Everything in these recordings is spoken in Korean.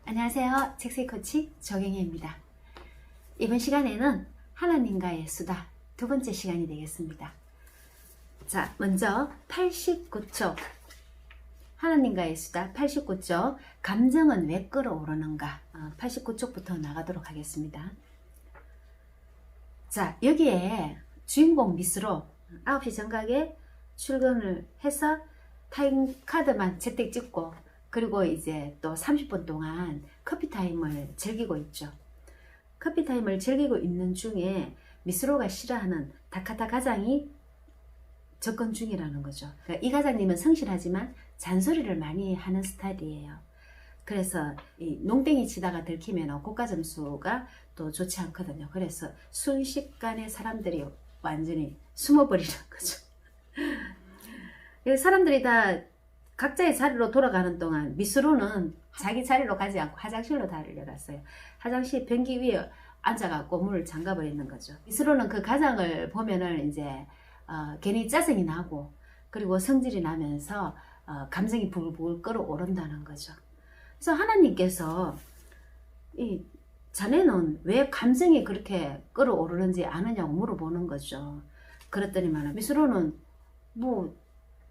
안녕하세요. 잭스 코치 조경혜입니다. 이번 시간에는 하나님과의 수다 두 번째 시간이 되겠습니다. 자, 먼저 89쪽 하나님과의 수다 89쪽 감정은 왜 끌어오르는가 89쪽부터 나가도록 하겠습니다. 자, 여기에 주인공 미스로 9시 정각에 출근을 해서 타임카드만 재택 찍고 그리고 이제 또 30분 동안 커피타임을 즐기고 있죠. 커피타임을 즐기고 있는 중에 미스로가 싫어하는 다카타 가장이 접근 중이라는 거죠. 그러니까 이 가장님은 성실하지만 잔소리를 많이 하는 스타일이에요. 그래서 이 농땡이 치다가 들키면 고가 점수가 또 좋지 않거든요. 그래서 순식간에 사람들이 완전히 숨어버리는 거죠. 사람들이 다 각자의 자리로 돌아가는 동안 미스로는 자기 자리로 가지 않고 화장실로 달려갔어요. 화장실 변기 위에 앉아갖고 문을 잠가버리는 거죠. 미스로는 그 가장을 보면은 이제 괜히 짜증이 나고 그리고 성질이 나면서 감정이 불불 끓어오른다는 거죠. 그래서 하나님께서 이 자네는 왜 감정이 그렇게 끓어오르는지 아느냐고 물어보는 거죠. 그랬더니만 미스로는 뭐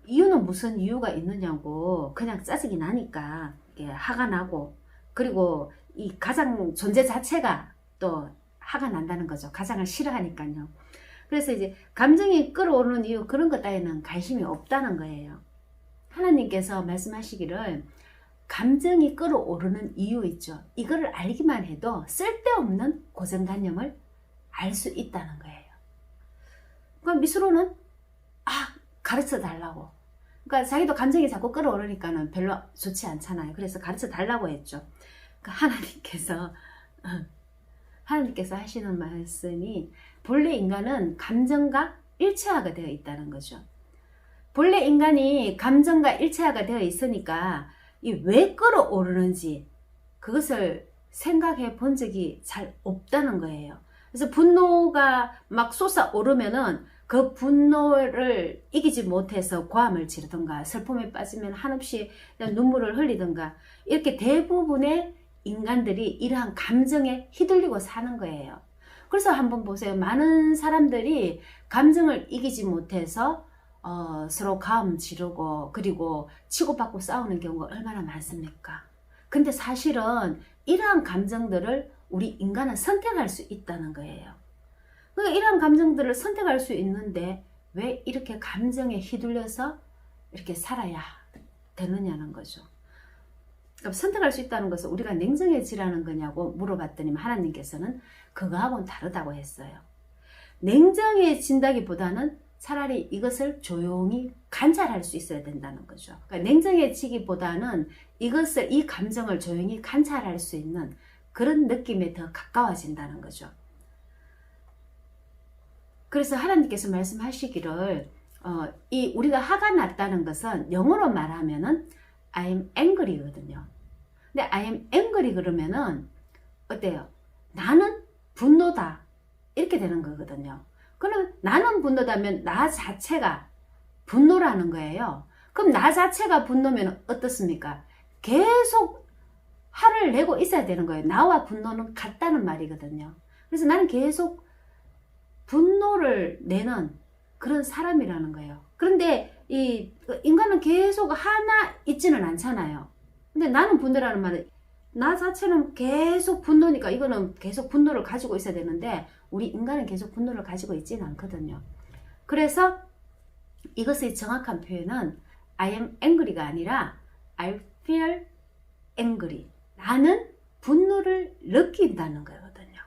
이유는 무슨 이유가 있느냐고 그냥 짜증이 나니까 화가 나고 그리고 이 가장 존재 자체가 또 화가 난다는 거죠. 가장을 싫어하니까요. 그래서 이제 감정이 끌어오르는 이유 그런 것 따위는 관심이 없다는 거예요. 하나님께서 말씀하시기를 감정이 끌어오르는 이유 있죠. 이거를 알기만 해도 쓸데없는 고정관념을 알 수 있다는 거예요. 그럼 미스로는 가르쳐 달라고. 그러니까 자기도 감정이 자꾸 끌어오르니까는 별로 좋지 않잖아요. 그래서 가르쳐 달라고 했죠. 그러니까 하나님께서 하시는 말씀이 본래 인간은 감정과 일체화가 되어 있다는 거죠. 본래 인간이 감정과 일체화가 되어 있으니까 이 왜 끌어오르는지 그것을 생각해 본 적이 잘 없다는 거예요. 그래서 분노가 막 솟아오르면은 그 분노를 이기지 못해서 고함을 지르든가 슬픔에 빠지면 한없이 눈물을 흘리든가 이렇게 대부분의 인간들이 이러한 감정에 휘둘리고 사는 거예요. 그래서 한번 보세요. 많은 사람들이 감정을 이기지 못해서 서로 고함 지르고 그리고 치고받고 싸우는 경우가 얼마나 많습니까? 근데 사실은 이러한 감정들을 우리 인간은 선택할 수 있다는 거예요. 그러니까 이런 감정들을 선택할 수 있는데 왜 이렇게 감정에 휘둘려서 이렇게 살아야 되느냐는 거죠. 그러니까 선택할 수 있다는 것은 우리가 냉정해지라는 거냐고 물어봤더니 하나님께서는 그거하고는 다르다고 했어요. 냉정해진다기보다는 차라리 이것을 조용히 관찰할 수 있어야 된다는 거죠. 그러니까 냉정해지기보다는 이 감정을 조용히 관찰할 수 있는 그런 느낌에 더 가까워진다는 거죠. 그래서 하나님께서 말씀하시기를 우리가 화가 났다는 것은 영어로 말하면은 I am angry거든요. 근데 I am angry 그러면은 어때요? 나는 분노다 이렇게 되는 거거든요. 그럼 나는 분노다면 나 자체가 분노라는 거예요. 그럼 나 자체가 분노면 어떻습니까? 계속 화를 내고 있어야 되는 거예요. 나와 분노는 같다는 말이거든요. 그래서 나는 계속 분노를 내는 그런 사람이라는 거예요. 그런데 이 인간은 계속 하나 있지는 않잖아요. 근데 나는 분노라는 말은 나 자체는 계속 분노니까 이거는 계속 분노를 가지고 있어야 되는데 우리 인간은 계속 분노를 가지고 있지는 않거든요. 그래서 이것의 정확한 표현은 I am angry가 아니라 I feel angry. 나는 분노를 느낀다는 거거든요.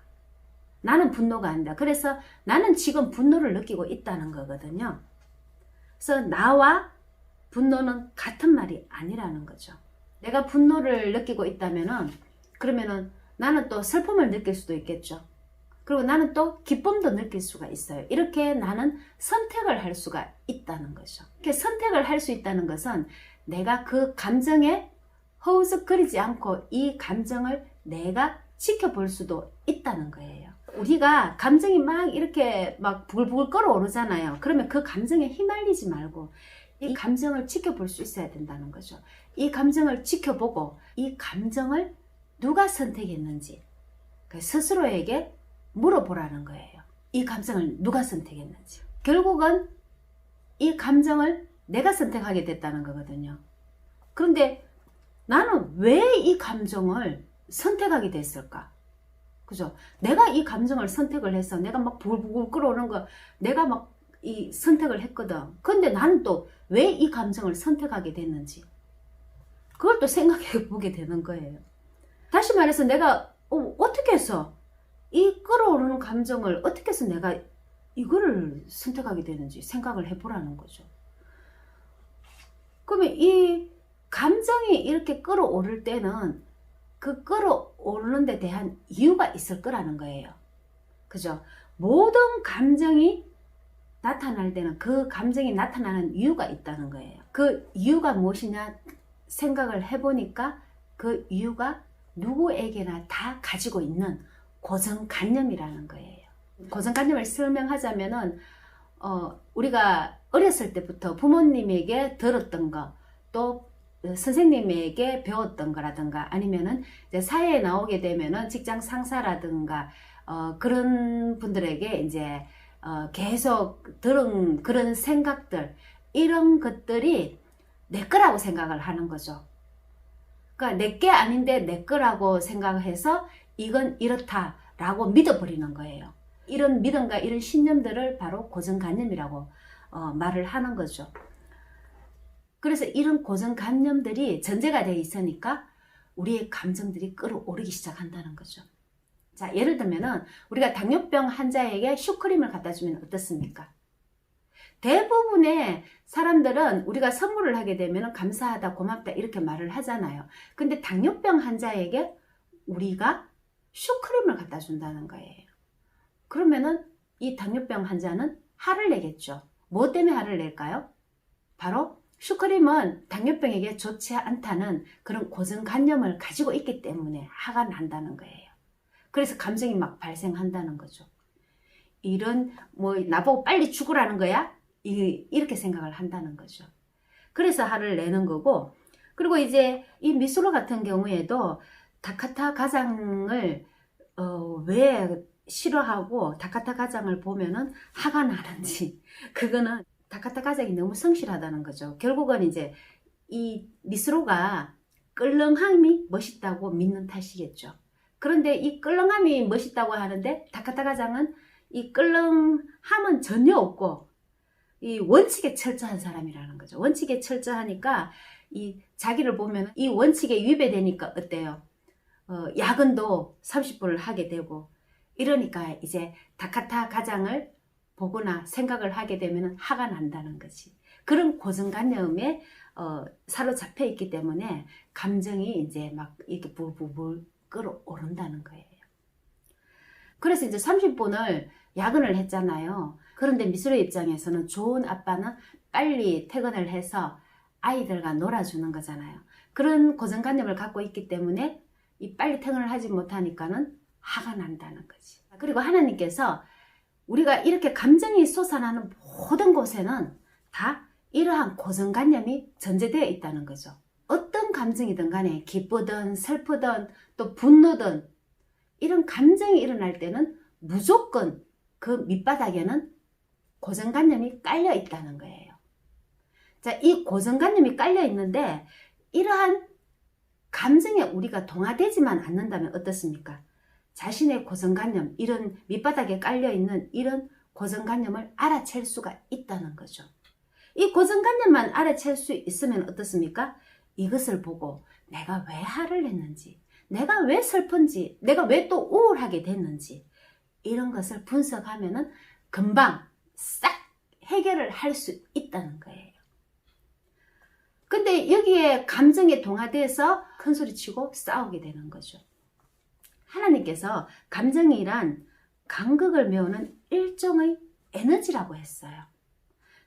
나는 분노가 아니다. 그래서 나는 지금 분노를 느끼고 있다는 거거든요. 그래서 나와 분노는 같은 말이 아니라는 거죠. 내가 분노를 느끼고 있다면은 그러면은 나는 또 슬픔을 느낄 수도 있겠죠. 그리고 나는 또 기쁨도 느낄 수가 있어요. 이렇게 나는 선택을 할 수가 있다는 거죠. 이렇게 선택을 할 수 있다는 것은 내가 그 감정에 허우적거리지 않고 이 감정을 내가 지켜볼 수도 있다는 거예요. 우리가 감정이 막 이렇게 막 부글부글 끓어오르잖아요. 그러면 그 감정에 휘말리지 말고 이 감정을 지켜볼 수 있어야 된다는 거죠. 이 감정을 지켜보고 이 감정을 누가 선택했는지 스스로에게 물어보라는 거예요. 이 감정을 누가 선택했는지. 결국은 이 감정을 내가 선택하게 됐다는 거거든요. 그런데 나는 왜 이 감정을 선택하게 됐을까? 그죠? 내가 이 감정을 선택을 해서 내가 막 불불 끓어오는 거 내가 막 이 선택을 했거든. 근데 나는 또 왜 이 감정을 선택하게 됐는지 그걸 또 생각해 보게 되는 거예요. 다시 말해서 내가 어떻게 해서 이 끓어오르는 감정을 어떻게 해서 내가 이거를 선택하게 되는지 생각을 해보라는 거죠. 그러면 이 감정이 이렇게 끓어오를 때는 그 끓어오르는 데 대한 이유가 있을 거라는 거예요. 그죠? 모든 감정이 나타날 때는 그 감정이 나타나는 이유가 있다는 거예요. 그 이유가 무엇이냐 생각을 해보니까 그 이유가 누구에게나 다 가지고 있는 고정관념이라는 거예요. 고정관념을 설명하자면은 우리가 어렸을 때부터 부모님에게 들었던 거, 또 선생님에게 배웠던 거라든가 아니면은 이제 사회에 나오게 되면은 직장 상사라든가 그런 분들에게 이제 계속 들은 그런 생각들, 이런 것들이 내 거라고 생각을 하는 거죠. 그러니까 내 게 아닌데 내 거라고 생각해서 이건 이렇다라고 믿어버리는 거예요. 이런 믿음과 이런 신념들을 바로 고정관념이라고 말을 하는 거죠. 그래서 이런 고정관념들이 전제가 되어 있으니까 우리의 감정들이 끌어오르기 시작한다는 거죠. 자, 예를 들면은 우리가 당뇨병 환자에게 슈크림을 갖다 주면 어떻습니까? 대부분의 사람들은 우리가 선물을 하게 되면 감사하다, 고맙다 이렇게 말을 하잖아요. 근데 당뇨병 환자에게 우리가 슈크림을 갖다 준다는 거예요. 그러면은 이 당뇨병 환자는 화를 내겠죠. 뭐 때문에 화를 낼까요? 바로 슈크림은 당뇨병에게 좋지 않다는 그런 고정관념을 가지고 있기 때문에 화가 난다는 거예요. 그래서 감정이 막 발생한다는 거죠. 이런 나보고 빨리 죽으라는 거야? 이렇게 생각을 한다는 거죠. 그래서 화를 내는 거고, 그리고 이제 이 미소로 같은 경우에도 다카타 가장을 왜 싫어하고 다카타 가장을 보면은 화가 나는지, 그거는 다카타 가장이 너무 성실하다는 거죠. 결국은 이제 이 미스로가 끌렁함이 멋있다고 믿는 탓이겠죠. 그런데 이 끌렁함이 멋있다고 하는데 다카타 가장은 이 끌렁함은 전혀 없고 이 원칙에 철저한 사람이라는 거죠. 원칙에 철저하니까 이 자기를 보면 이 원칙에 위배되니까 어때요? 야근도 30분을 하게 되고 이러니까 이제 다카타 가장을 보거나 생각을 하게 되면 화가 난다는 거지. 그런 고정관념에 사로잡혀 있기 때문에 감정이 이제 막 이렇게 불불불 끌어오른다는 거예요. 그래서 이제 30분을 야근을 했잖아요. 그런데 미술의 입장에서는 좋은 아빠는 빨리 퇴근을 해서 아이들과 놀아주는 거잖아요. 그런 고정관념을 갖고 있기 때문에 이 빨리 퇴근을 하지 못하니까는 화가 난다는 거지. 그리고 하나님께서 우리가 이렇게 감정이 솟아나는 모든 곳에는 다 이러한 고정관념이 전제되어 있다는 거죠. 어떤 감정이든 간에 기쁘든 슬프든 또 분노든 이런 감정이 일어날 때는 무조건 그 밑바닥에는 고정관념이 깔려 있다는 거예요. 자, 이 고정관념이 깔려 있는데 이러한 감정에 우리가 동화되지만 않는다면 어떻습니까? 자신의 고정관념, 이런 밑바닥에 깔려있는 이런 고정관념을 알아챌 수가 있다는 거죠. 이 고정관념만 알아챌 수 있으면 어떻습니까? 이것을 보고 내가 왜 화를 냈는지, 내가 왜 슬픈지, 내가 왜 또 우울하게 됐는지 이런 것을 분석하면은 금방 싹 해결을 할 수 있다는 거예요. 근데 여기에 감정에 동화돼서 큰소리치고 싸우게 되는 거죠. 하나님께서 감정이란 간극을 메우는 일종의 에너지라고 했어요.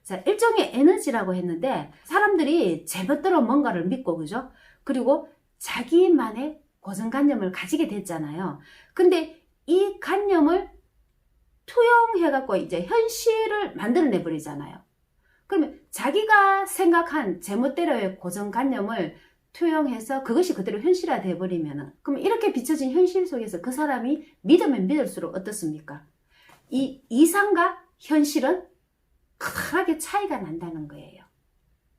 자, 일종의 에너지라고 했는데 사람들이 제멋대로 뭔가를 믿고, 그죠? 그리고 자기만의 고정관념을 가지게 됐잖아요. 근데 이 관념을 투영해갖고 이제 현실을 만들어내 버리잖아요. 그러면 자기가 생각한 제멋대로의 고정관념을 투영해서 그것이 그대로 현실화 돼버리면은, 그럼 이렇게 비춰진 현실 속에서 그 사람이 믿으면 믿을수록 어떻습니까? 이 이상과 현실은 크게 차이가 난다는 거예요.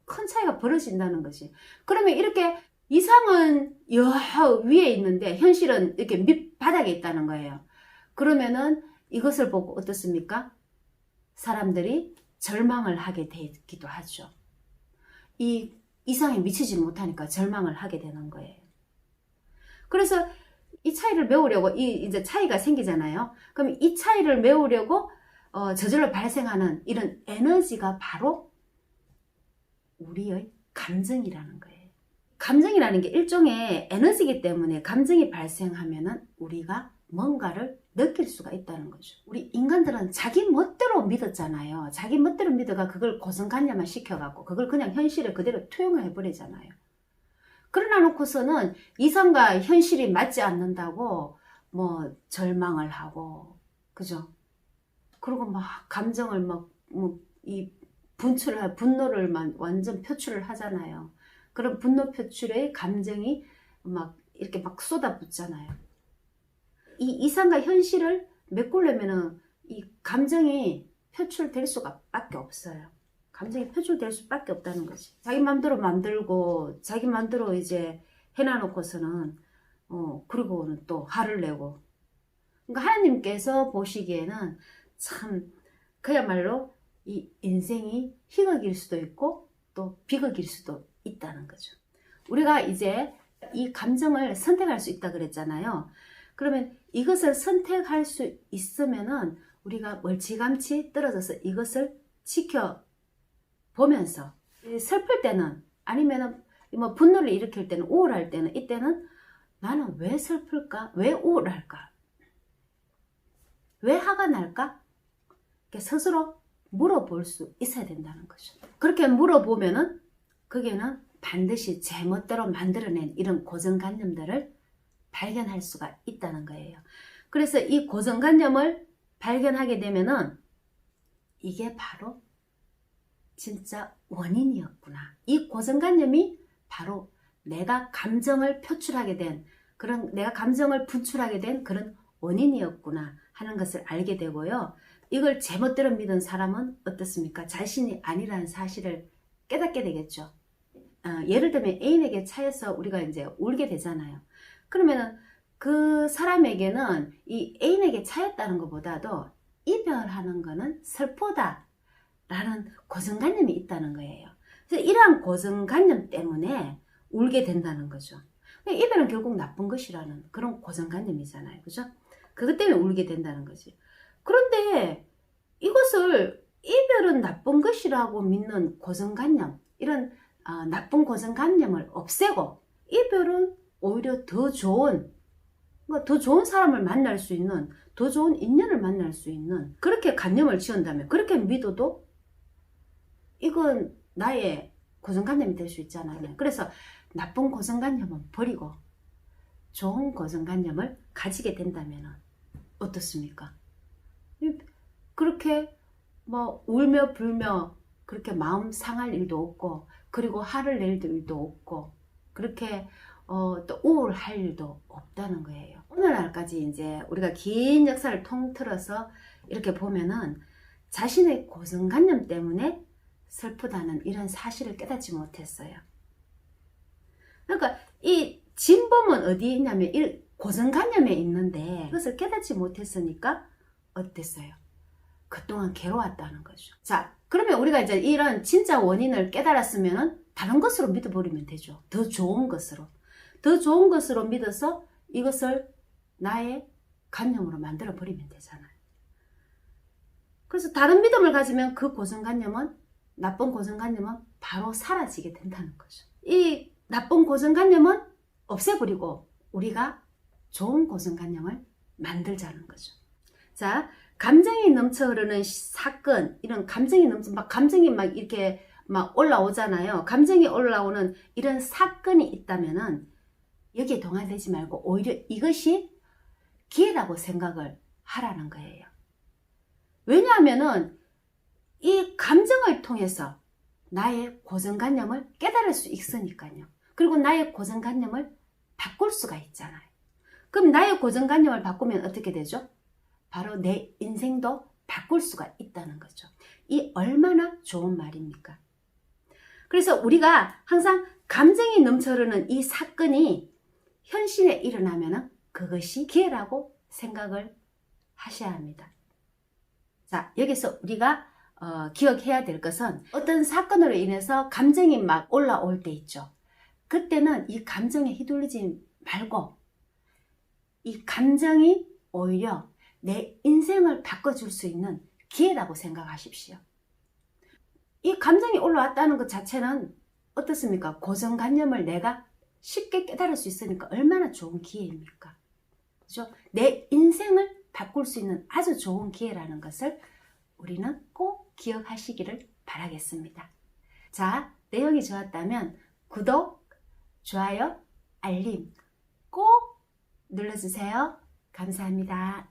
큰 차이가 벌어진다는 것이. 그러면 이렇게 이상은 위에 있는데 현실은 이렇게 밑바닥에 있다는 거예요. 그러면은 이것을 보고 어떻습니까? 사람들이 절망을 하게 되기도 하죠. 이 이상에 미치지 못하니까 절망을 하게 되는 거예요. 그래서 이 차이를 메우려고 이제 차이가 생기잖아요. 그럼 이 차이를 메우려고 저절로 발생하는 이런 에너지가 바로 우리의 감정이라는 거예요. 감정이라는 게 일종의 에너지이기 때문에 감정이 발생하면은 우리가 뭔가를 느낄 수가 있다는 거죠. 우리 인간들은 자기 멋대로 믿었잖아요. 자기 멋대로 믿어가 그걸 고정관념화 시켜갖고 그걸 그냥 현실에 그대로 투영을 해버리잖아요. 그러나 놓고서는 이상과 현실이 맞지 않는다고 뭐 절망을 하고, 그죠? 그리고 막 감정을 분노를 완전 표출을 하잖아요. 그런 분노 표출에 감정이 막 이렇게 막 쏟아붓잖아요. 이 이상과 현실을 메꾸려면은 이 감정이 표출될 수밖에 없어요. 감정이 표출될 수밖에 없다는 거지. 자기 마음대로 만들고 자기 마음대로 이제 해놔놓고서는 그리고는 또 화를 내고. 그러니까 하나님께서 보시기에는 참 그야말로 이 인생이 희극일 수도 있고 또 비극일 수도 있다는 거죠. 우리가 이제 이 감정을 선택할 수 있다 그랬잖아요. 그러면 이것을 선택할 수 있으면은 우리가 멀찌감치 떨어져서 이것을 지켜보면서 슬플 때는 아니면은 뭐 분노를 일으킬 때는 우울할 때는 이때는 나는 왜 슬플까? 왜 우울할까? 왜 화가 날까? 스스로 물어볼 수 있어야 된다는 거죠. 그렇게 물어보면은 거기에는 반드시 제멋대로 만들어낸 이런 고정관념들을 발견할 수가 있다는 거예요. 그래서 이 고정관념을 발견하게 되면은 이게 바로 진짜 원인이었구나. 이 고정관념이 바로 내가 감정을 표출하게 된 내가 감정을 분출하게 된 그런 원인이었구나 하는 것을 알게 되고요. 이걸 제멋대로 믿은 사람은 어떻습니까? 자신이 아니라는 사실을 깨닫게 되겠죠. 예를 들면 애인에게 차여서 우리가 이제 울게 되잖아요. 그러면은 그 사람에게는 이 애인에게 차였다는 것보다도 이별하는 거는 슬프다라는 고정관념이 있다는 거예요. 그래서 이러한 고정관념 때문에 울게 된다는 거죠. 이별은 결국 나쁜 것이라는 그런 고정관념이잖아요. 그죠? 그것 때문에 울게 된다는 거지. 그런데 이것을 이별은 나쁜 것이라고 믿는 고정관념, 이런 나쁜 고정관념을 없애고 이별은 오히려 더 좋은 사람을 만날 수 있는, 더 좋은 인연을 만날 수 있는 그렇게 관념을 지은다면, 그렇게 믿어도 이건 나의 고정관념이 될 수 있잖아요. 그래서 나쁜 고정관념은 버리고 좋은 고정관념을 가지게 된다면 어떻습니까? 그렇게 뭐 울며 불며 그렇게 마음 상할 일도 없고, 그리고 화를 낼 일도 없고, 그렇게 또 우울할 일도 없다는 거예요. 오늘날까지 이제 우리가 긴 역사를 통틀어서 이렇게 보면은 자신의 고정관념 때문에 슬프다는 이런 사실을 깨닫지 못했어요. 그러니까 이 진범은 어디에 있냐면 이 고정관념에 있는데 그것을 깨닫지 못했으니까 어땠어요? 그동안 괴로웠다는 거죠. 자, 그러면 우리가 이제 이런 진짜 원인을 깨달았으면 다른 것으로 믿어버리면 되죠. 더 좋은 것으로. 더 좋은 것으로 믿어서 이것을 나의 관념으로 만들어 버리면 되잖아요. 그래서 다른 믿음을 가지면 그 고정관념은, 나쁜 고정관념은 바로 사라지게 된다는 거죠. 이 나쁜 고정관념은 없애버리고 우리가 좋은 고정관념을 만들자는 거죠. 자, 감정이 넘쳐 흐르는 사건, 이런 감정이 이렇게 올라오잖아요. 감정이 올라오는 이런 사건이 있다면은 여기에 동화되지 말고 오히려 이것이 기회라고 생각을 하라는 거예요. 왜냐하면은 이 감정을 통해서 나의 고정관념을 깨달을 수 있으니까요. 그리고 나의 고정관념을 바꿀 수가 있잖아요. 그럼 나의 고정관념을 바꾸면 어떻게 되죠? 바로 내 인생도 바꿀 수가 있다는 거죠. 이 얼마나 좋은 말입니까? 그래서 우리가 항상 감정이 넘쳐흐르는 이 사건이 현실에 일어나면 그것이 기회라고 생각을 하셔야 합니다. 자, 여기서 우리가 기억해야 될 것은 어떤 사건으로 인해서 감정이 막 올라올 때 있죠. 그때는 이 감정에 휘둘리지 말고 이 감정이 오히려 내 인생을 바꿔줄 수 있는 기회라고 생각하십시오. 이 감정이 올라왔다는 것 자체는 어떻습니까? 고정관념을 내가 쉽게 깨달을 수 있으니까 얼마나 좋은 기회입니까? 그죠? 내 인생을 바꿀 수 있는 아주 좋은 기회라는 것을 우리는 꼭 기억하시기를 바라겠습니다. 자, 내용이 좋았다면 구독, 좋아요, 알림 꼭 눌러주세요. 감사합니다.